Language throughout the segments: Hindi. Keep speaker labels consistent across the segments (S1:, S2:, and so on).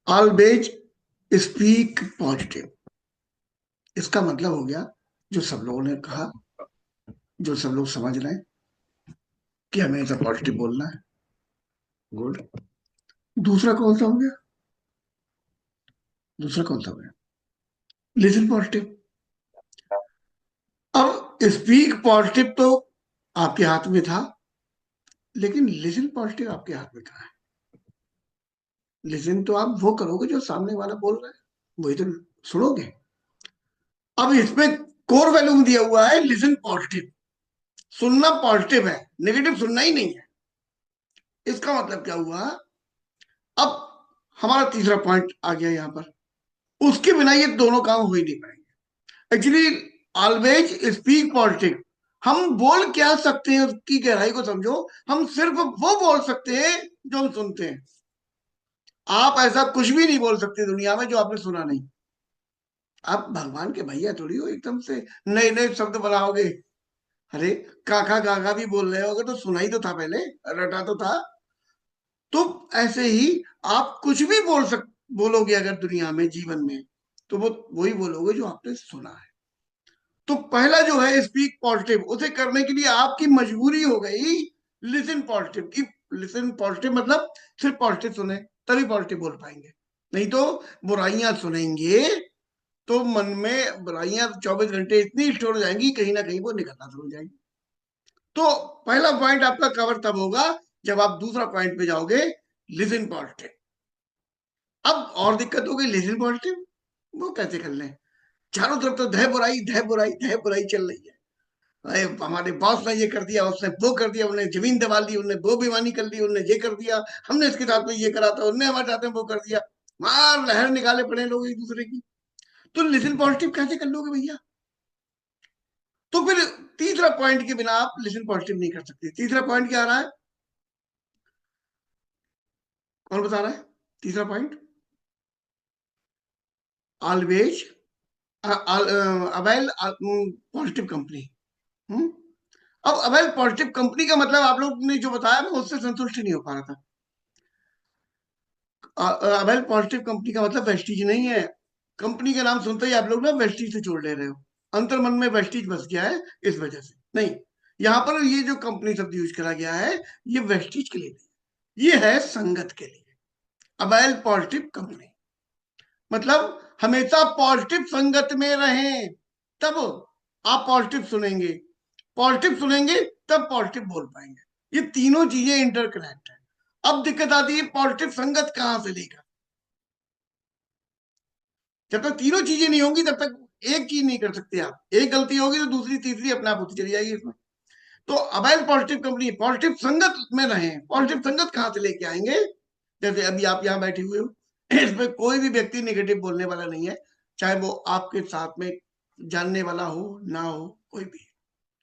S1: Always speak positive. इसका मतलब हो गया जो सब लोगों ने कहा, जो सब लोग समझ रहे हैं कि हमें ऐसा पॉजिटिव बोलना है। गुड। दूसरा कौन सा हो गया? दूसरा कौन सा हो गया? Listen positive. अब स्पीक पॉजिटिव तो आपके हाथ में था, लेकिन लिसन पॉजिटिव आपके हाथ में कहाँ है? लिसन तो आप वो करोगे जो सामने वाला बोल रहा है, वही तो सुनोगे। अब इसमें कोर वैल्यू दिया हुआ है लिसन पॉजिटिव। सुनना पॉजिटिव है, नेगेटिव सुनना ही नहीं है। इसका मतलब क्या हुआ? अब हमारा तीसरा पॉइंट आ गया यहां पर। उसके बिना ये दोनों काम हो ही नहीं पाएंगे। Actually always speak positive. हम बोल क्या सकते हैं उसकी गहराई को समझो। हम सिर्फ वो बोल सकते हैं जो हम सुनते हैं। आप ऐसा कुछ भी नहीं बोल सकते दुनिया में जो आपने सुना नहीं। आप भगवान के भैया थोड़ी हो एकदम से नए नए शब्द बनाओगे। अरे काका काका भी बोल रहे होगे तो सुना ही तो था पहले, रटा तो था। तो ऐसे ही आप कुछ भी बोलोगे अगर दुनिया में, जीवन में, तो वो वही बोलोगे जो आपने सुना है। तो पहला जो है स्पीक पॉजिटिव, उसे करने के लिए आपकी मजबूरी हो गई लिसन पॉजिटिव की। लिसन पॉजिटिव मतलब सिर्फ पॉजिटिव सुने, तभी पॉजिटिव बोल पाएंगे। नहीं तो बुराइयां सुनेंगे तो मन में बुराइयां 24 घंटे इतनी स्टोर हो जाएंगी, कहीं ना कहीं वो निकलना शुरू हो जाएंगी। तो पहला पॉइंट आपका कवर तब होगा जब आप दूसरा पॉइंट पे जाओगे, लिसन पॉजिटिव। अब और दिक्कत हो गई लिसन पॉजिटिव, वो कैसे कर लें? चारों तरफ तो धय बुराई धय बुराई धय बुराई चल रही है। अरे हमारे बॉस ने ये कर दिया, उसने वो कर दिया, उन्हें जमीन दबा दी, उन्हें वो बेईमानी कर दी, उन्हें ये कर दिया, हमने इसके साथ में ये करा था, उन्हें हमारे साथ में वो कर दिया। मार लहर निकाले पड़े लोग एक दूसरे की। तो लिसन पॉजिटिव कैसे कर लोगे भैया? तो फिर तीसरा पॉइंट के बिना आप लिसन पॉजिटिव नहीं कर सकते। तीसरा पॉइंट क्या आ रहा है? कौन बता रहा है तीसरा point? Always avail positive company. अब अवेल पॉजिटिव कंपनी का मतलब आप लोग ने जो बताया मैं उससे संतुष्ट नहीं हो पा रहा था। अवेल पॉजिटिव कंपनी का मतलब वेस्टीज नहीं है। कंपनी का नाम सुनते ही आप लोग ना वेस्टीज से जोड़ ले रहे हो। अंतर मन में वेस्टीज बस गया है, इस वजह से नहीं। यहां पर ये जो कंपनी शब्द यूज करा गया है, ये वेस्टीज के लिए नहीं, ये है संगत के लिए। अवेल पॉजिटिव कंपनी मतलब हमेशा पॉजिटिव संगत में रहें, तब आप पॉजिटिव सुनेंगे। पॉजिटिव सुनेंगे तब पॉजिटिव बोल पाएंगे। ये तीनों चीजें इंटरकनेक्ट है। अब दिक्कत आती है पॉजिटिव संगत कहां से लेकर। जब तक तीनों चीजें नहीं होंगी तब तक एक चीज नहीं कर सकते आप। एक गलती होगी तो दूसरी तीसरी अपने आप होती चली जाएगी इसमें। तो अवेल पॉजिटिव कंपनी पॉजिटिव संगत में रहें। पॉजिटिव संगत कहां से लेके आएंगे? जैसे अभी आप यहाँ बैठे हुए हो, इसमें कोई भी व्यक्ति नेगेटिव बोलने वाला नहीं है, चाहे वो आपके साथ में जानने वाला हो ना हो, कोई भी।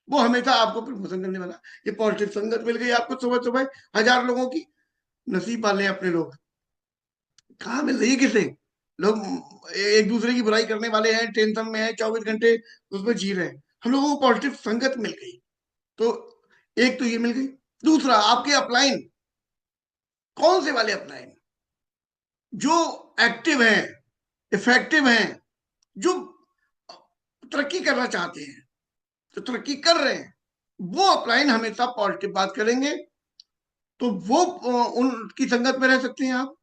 S1: वो हमेशा आपको प्रमोशन करने वाला। ये पॉजिटिव संगत मिल गई आपको सुबह सुबह 1000 लोगों की। नसीब वाले अपने लोग। कहाँ मिल रही है किसे? लोग एक दूसरे की बुराई करने वाले हैं, टेंशन में है, 24 घंटे उसमें जी रहे हैं। हम लोगों को पॉजिटिव संगत मिल गई। तो एक तो ये मिल गई। दूसरा आपके अपलाइन, कौन से वाले अपलाइन? जो एक्टिव हैं, इफेक्टिव हैं, जो तरक्की करना चाहते हैं, जो तरक्की कर रहे हैं, वो अपलाइन हमेशा पॉजिटिव बात करेंगे। तो वो उनकी संगत में रह सकते हैं आप।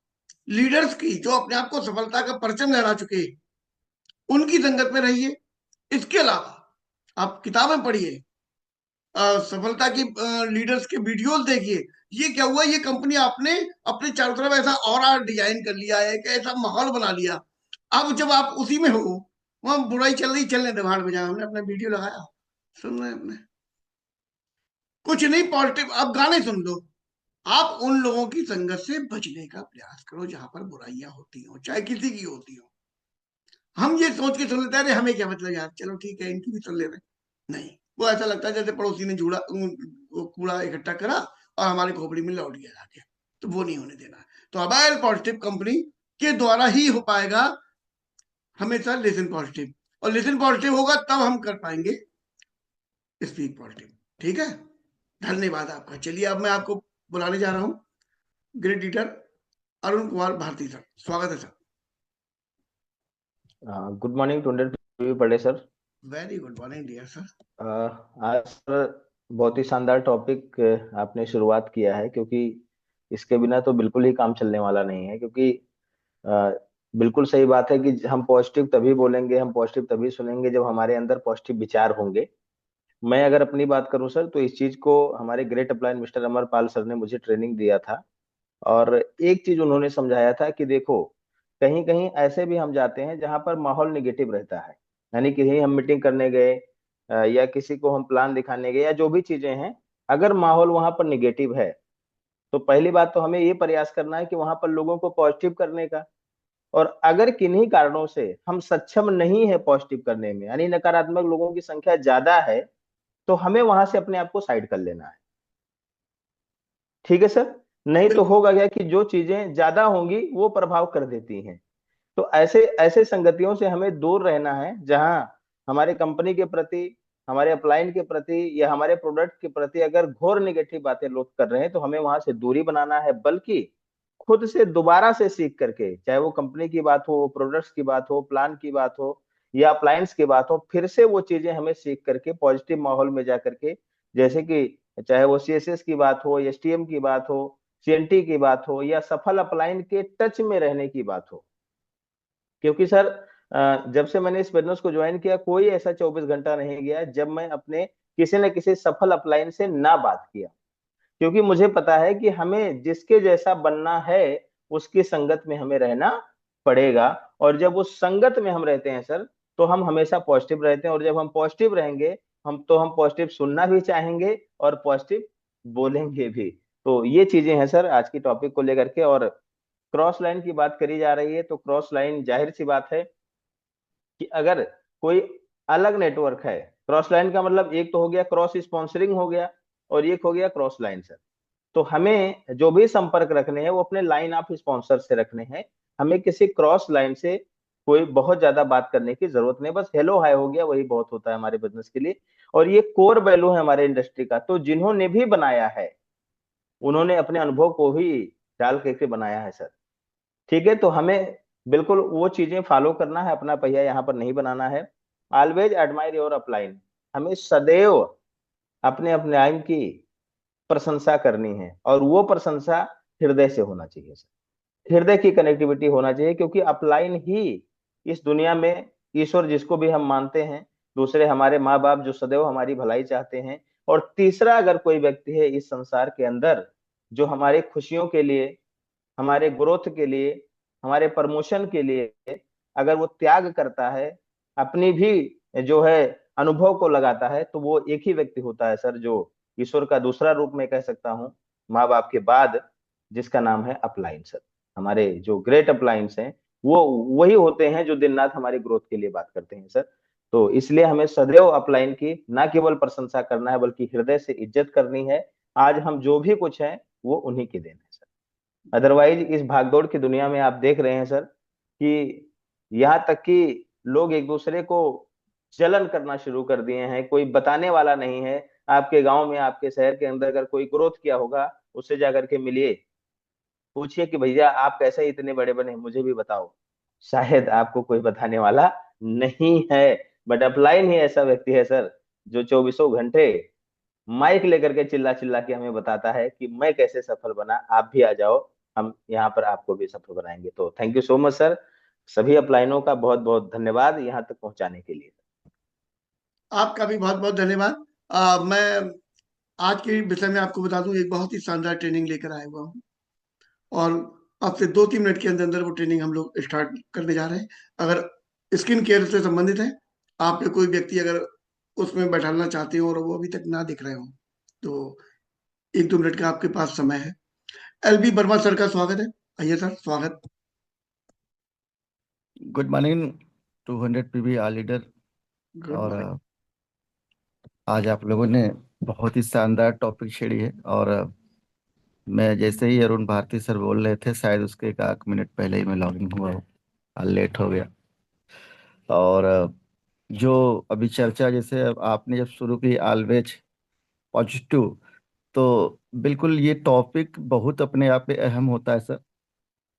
S1: लीडर्स की जो अपने आप को सफलता का परचम लहरा चुके हैं, उनकी संगत में रहिए। इसके अलावा आप किताबें पढ़िए, सफलता की लीडर्स के वीडियोस देखिए। ये क्या हुआ, ये कंपनी आपने अपने चारों तरफ ऐसा और डिजाइन कर लिया है कि ऐसा माहौल बना लिया। अब जब आप उसी में हो, वहां बुराई चल रही, चलने दे भाड़ में, जहां हमने अपना वीडियो लगाया, सुन रहे हैं अपने, कुछ नहीं पॉजिटिव। आप गाने सुन लो। आप उन लोगों की संगत से बचने का प्रयास करो जहां पर बुराइयां होती हो, चाहे किसी की होती हो। हम ये सोच के सुन लेते हैं अरे हमें क्या मतलब यार, चलो ठीक है इनकी भी सुन ले रहे हैं। नहीं, वो ऐसा लगता है जैसे पड़ोसी ने जूड़ा वो कूड़ा इकट्ठा करा और हमारे खोपड़ी में लौट गया जाके। तो वो नहीं होने देना है। तो अबाइल पॉजिटिव कंपनी के द्वारा ही हो पाएगा हमेशा लिसन पॉजिटिव। और लिसन पॉजिटिव होगा तब हम कर पाएंगे स्पीक पॉजिटिव। ठीक है, धन्यवाद आपका। चलिए अब मैं आपको बुलाने जा रहा हूँ great leader Arun Kumar Bharti sir, स्वागत है सर।
S2: गुड मॉर्निंग टू पड़े sir.
S1: Very good morning dear sir.
S2: आज सर बहुत ही शानदार टॉपिक आपने शुरुआत किया है, क्योंकि इसके बिना तो बिल्कुल ही काम चलने वाला नहीं है। क्योंकि अ, बिल्कुल सही बात है कि हम पॉजिटिव तभी बोलेंगे, हम पॉजिटिव तभी सुनेंगे जब हमारे अंदर पॉजिटिव विचार होंगे। मैं अगर अपनी बात करूं सर, तो इस चीज को हमारे great upline mister Amarpal sir ने मुझे ट्रेनिंग दिया था। और एक चीज उन्होंने समझाया था कि देखो, कहीं कहीं ऐसे भी हम जाते हैं जहां पर माहौल निगेटिव रहता है। यानी कहीं हम मीटिंग करने गए, या किसी को हम प्लान दिखाने गए, या जो भी चीजें हैं, अगर माहौल वहां पर निगेटिव है, तो पहली बात तो हमें ये प्रयास करना है कि वहां पर लोगों को पॉजिटिव करने का। और अगर किन्हीं कारणों से हम सक्षम नहीं है पॉजिटिव करने में, यानी नकारात्मक लोगों की संख्या ज्यादा है, तो हमें वहां से अपने आप को साइड कर लेना है। ठीक है सर। नहीं तो
S1: बिल्कुल।
S2: होगा क्या कि जो चीजें ज्यादा होंगी वो प्रभाव कर देती हैं। तो ऐसे ऐसे संगतियों से हमें दूर रहना है, जहां हमारे कंपनी के प्रति, हमारे अपलाइन के प्रति, या हमारे प्रोडक्ट के प्रति अगर घोर निगेटिव बातें लोग कर रहे हैं, तो हमें वहां से दूरी बनाना है। बल्कि खुद से दोबारा से सीख करके, चाहे वो कंपनी की बात हो, प्रोडक्ट्स की बात हो, प्लान की बात हो, या अप्लायंस की बात हो, फिर से वो चीजें हमें सीख करके पॉजिटिव माहौल में जा करके, जैसे कि चाहे वो सीएसएस की बात हो, एसटीएम की बात हो, सीएनटी की बात हो, या सफल अपलाइन के टच में रहने की बात हो। क्योंकि सर, जब से मैंने इस बिजनेस को ज्वाइन किया, कोई ऐसा 24 घंटा नहीं गया जब मैं अपने किसी न किसी सफल अपलाइन से ना बात किया। क्योंकि मुझे पता है कि हमें जिसके जैसा बनना है, उसकी संगत में हमें रहना पड़ेगा। और जब उस संगत में हम रहते हैं सर, तो हम हमेशा पॉजिटिव रहते हैं। और जब हम पॉजिटिव रहेंगे, हम पॉजिटिव सुनना भी चाहेंगे और पॉजिटिव बोलेंगे भी। तो ये चीजें हैं सर आज की टॉपिक को लेकर के। और क्रॉस लाइन की बात करी जा रही है, तो क्रॉस लाइन जाहिर सी बात है कि अगर कोई अलग नेटवर्क है, क्रॉस लाइन का मतलब एक तो हो गया क्रॉस स्पॉन्सरिंग हो गया, और एक हो गया क्रॉस लाइन सर। तो हमें जो भी संपर्क रखने हैं वो अपने लाइन ऑफ स्पॉन्सर से रखने हैं। हमें किसी क्रॉस लाइन से कोई बहुत ज्यादा बात करने की जरूरत नहीं, बस हेलो हाय हो गया, वही बहुत होता है हमारे बिजनेस के लिए। और ये कोर वैल्यू है हमारे इंडस्ट्री का। तो जिन्होंने भी बनाया है, उन्होंने अपने अनुभव को ही डाल करके बनाया है सर। ठीक है। तो हमें बिल्कुल वो चीजें फॉलो करना है, अपना पहिया यहाँ पर नहीं बनाना है। Always admire your upline. हमें सदैव अपने अपने आइन की प्रशंसा करनी है, और वो प्रशंसा हृदय से होना चाहिए सर। हृदय की कनेक्टिविटी होना चाहिए, क्योंकि अपलाइन ही इस दुनिया में, ईश्वर जिसको भी हम मानते हैं, दूसरे हमारे माँ बाप जो सदैव हमारी भलाई चाहते हैं, और तीसरा अगर कोई व्यक्ति है इस संसार के अंदर जो हमारे खुशियों के लिए, हमारे ग्रोथ के लिए, हमारे प्रमोशन के लिए अगर वो त्याग करता है, अपनी भी जो है अनुभव को लगाता है, तो वो एक ही व्यक्ति होता है सर, जो ईश्वर का दूसरा रूप में कह सकता हूँ माँ बाप के बाद, जिसका नाम है अपलाइन सर। हमारे जो ग्रेट अपलाइंस हैं, वो वही होते हैं जो दिन रात हमारी ग्रोथ के लिए बात करते हैं सर। तो इसलिए हमें सदैव अपलाइन की ना केवल प्रशंसा करना है, बल्कि हृदय से इज्जत करनी है। आज हम जो भी कुछ है वो उन्हीं की देन है सर। अदरवाइज इस भागदौड़ की दुनिया में आप देख रहे हैं सर कि यहाँ तक कि लोग एक दूसरे को जलन करना शुरू कर दिए हैं। कोई बताने वाला नहीं है। आपके गांव में, आपके शहर के अंदर अगर कोई ग्रोथ किया होगा, उससे जाकर के मिलिए, पूछिए कि भैया आप कैसे इतने बड़े बने, मुझे भी बताओ। शायद आपको कोई बताने वाला नहीं है। बट अपलाइन ही ऐसा व्यक्ति है सर, जो 24 घंटे माइक लेकर के चिल्ला चिल्ला के हमें बताता है कि मैं कैसे सफल बना, आप भी आ जाओ, हम यहाँ पर आपको भी सफल बनाएंगे। तो thank you so much sir. सभी अपलाइनों का बहुत बहुत धन्यवाद यहाँ तक पहुंचाने के लिए।
S1: आपका भी बहुत बहुत धन्यवाद। मैं आज के विषय में आपको बता दूं, एक बहुत ही शानदार ट्रेनिंग लेकर आया हुआ हूँ, और अब से 2-3 मिनट के अंदर अंदर वो ट्रेनिंग हम लोग स्टार्ट करने जा रहे हैं। अगर स्किन केयर से संबंधित है, आप पे कोई व्यक्ति अगर उसमें बैठाना चाहते हो और वो अभी तक ना दिख रहे हो, तो 1-2 मिनट का आपके पास समय है। एलबी वर्मा सर का स्वागत है। आइए सर, स्वागत।
S3: गुड मॉर्निंग 200 पीवी आल लीडर।
S1: गुड
S3: और
S1: मॉर्निंग।
S3: आज आप लोगों ने बहुत ही शानदार टॉपिक छेड़ी है। और मैं जैसे ही अरुण भारती सर बोल रहे थे, शायद उसके एक आध मिनट पहले ही मैं लॉगिन हुआ हूँ, लेट हो गया। और जो अभी चर्चा जैसे अब आपने जब शुरू की ऑलवेज पॉजिटिव, तो बिल्कुल ये टॉपिक बहुत अपने आप में अहम होता है सर।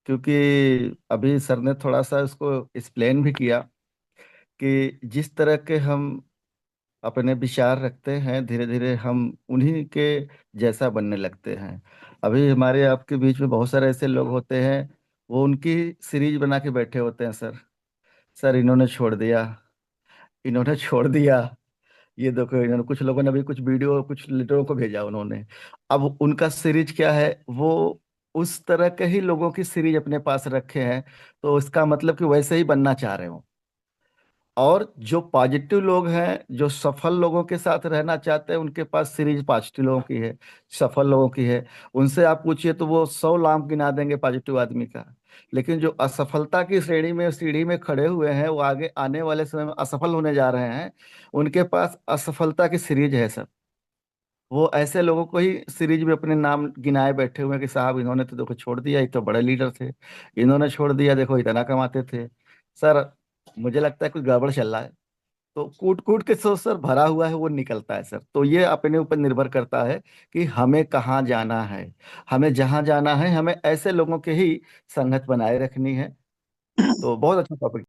S3: क्योंकि अभी सर ने थोड़ा सा इसको एक्सप्लेन भी किया कि जिस तरह के हम अपने विचार रखते हैं, धीरे धीरे हम उन्हीं के जैसा बनने लगते हैं। अभी हमारे आपके बीच में बहुत सारे ऐसे लोग होते हैं, वो उनकी सीरीज बना के बैठे होते हैं। सर, सर इन्होंने छोड़ दिया, इन्होंने छोड़ दिया, ये देखो इन्होंने, कुछ लोगों ने अभी कुछ वीडियो कुछ लीडरों को भेजा उन्होंने। अब उनका सीरीज क्या है, वो उस तरह के ही लोगों की सीरीज अपने पास रखे हैं, तो इसका मतलब कि वैसे ही बनना चाह रहे हो। और जो पॉजिटिव लोग हैं, जो सफल लोगों के साथ रहना चाहते हैं, उनके पास सीरीज पॉजिटिव लोगों की है, सफल लोगों की है। उनसे आप पूछिए तो वो 100 नाम गिना देंगे पॉजिटिव आदमी का। लेकिन जो असफलता की श्रेणी में सीढ़ी में खड़े हुए हैं, वो आगे आने वाले समय में असफल होने जा रहे हैं, उनके पास असफलता की सीरीज है सब। वो ऐसे लोगों को ही सीरीज में अपने नाम गिनाए बैठे हुए हैं कि साहब इन्होंने तो देखो छोड़ दिया, ये तो बड़े लीडर थे, इन्होंने छोड़ दिया, देखो इतना कमाते थे। सर, मुझे लगता है कुछ गड़बड़ चल रहा है। तो कूट कूट के जो सर भरा हुआ है वो निकलता है सर। तो ये अपने ऊपर निर्भर करता है कि हमें कहाँ जाना है। हमें जहाँ जाना है, हमें ऐसे लोगों के ही संगत बनाए रखनी है। तो बहुत अच्छा टॉपिक।